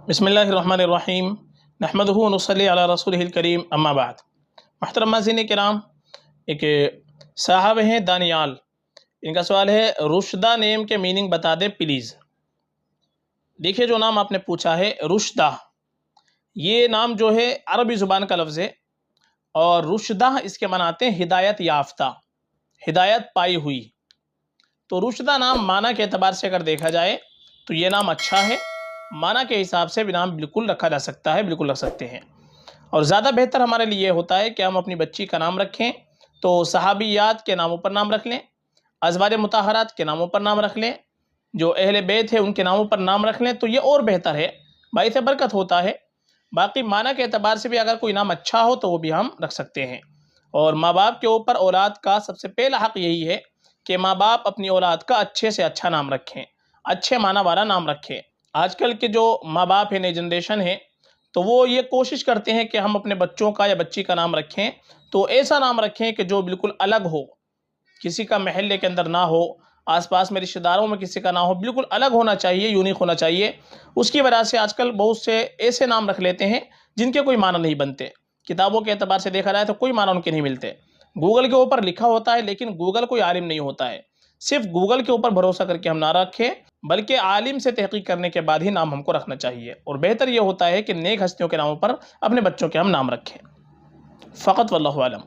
بسم اللہ الرحمن الرحیم نحمدہ و نصلی علی رسولہ الکریم اما بعد۔ محترم ناظرین کرام، ایک صاحب ہیں دانیال، ان کا سوال ہے رشدہ نیم کے میننگ بتا دیں پلیز۔ دیکھیے جو نام آپ نے پوچھا ہے رشدہ، یہ نام جو ہے عربی زبان کا لفظ ہے، اور رشدہ اس کے معنی آتے ہیں ہدایت یافتہ، ہدایت پائی ہوئی۔ تو رشدہ نام معنی کے اعتبار سے اگر دیکھا جائے تو یہ نام اچھا ہے، معنی کے حساب سے بھی نام بالکل رکھا جا سکتا ہے، بالکل رکھ سکتے ہیں۔ اور زیادہ بہتر ہمارے لیے ہوتا ہے کہ ہم اپنی بچی کا نام رکھیں تو صحابیات کے ناموں پر نام رکھ لیں، ازواج مطہرات کے ناموں پر نام رکھ لیں، جو اہل بیت ہے ان کے ناموں پر نام رکھ لیں تو یہ اور بہتر ہے، باعث برکت ہوتا ہے۔ باقی معنی کے اعتبار سے بھی اگر کوئی نام اچھا ہو تو وہ بھی ہم رکھ سکتے ہیں۔ اور ماں باپ کے اوپر اولاد کا سب سے پہلا حق یہی ہے کہ ماں باپ اپنی اولاد کا اچھے سے اچھا نام رکھیں، اچھے معنی والا نام رکھیں۔ آج کل کے جو ماں باپ ہیں، نئی جنریشن ہے، تو وہ یہ کوشش کرتے ہیں کہ ہم اپنے بچوں کا یا بچی کا نام رکھیں تو ایسا نام رکھیں کہ جو بالکل الگ ہو، کسی کا محلے کے اندر نہ ہو، آس پاس میں رشتہ داروں میں کسی کا نہ ہو، بالکل الگ ہونا چاہیے، یونیک ہونا چاہیے۔ اس کی وجہ سے آج کل بہت سے ایسے نام رکھ لیتے ہیں جن کے کوئی معنی نہیں بنتے، کتابوں کے اعتبار سے دیکھا جائے تو کوئی معنی ان کے نہیں ملتے، گوگل کے اوپر لکھا ہوتا ہے لیکن گوگل کوئی عالم نہیں ہوتا ہے۔ صرف گوگل کے اوپر بھروسہ کر کے ہم نہ رکھیں بلکہ عالم سے تحقیق کرنے کے بعد ہی نام ہم کو رکھنا چاہیے، اور بہتر یہ ہوتا ہے کہ نیک ہستیوں کے ناموں پر اپنے بچوں کے ہم نام رکھیں۔ فقط واللہ عالم۔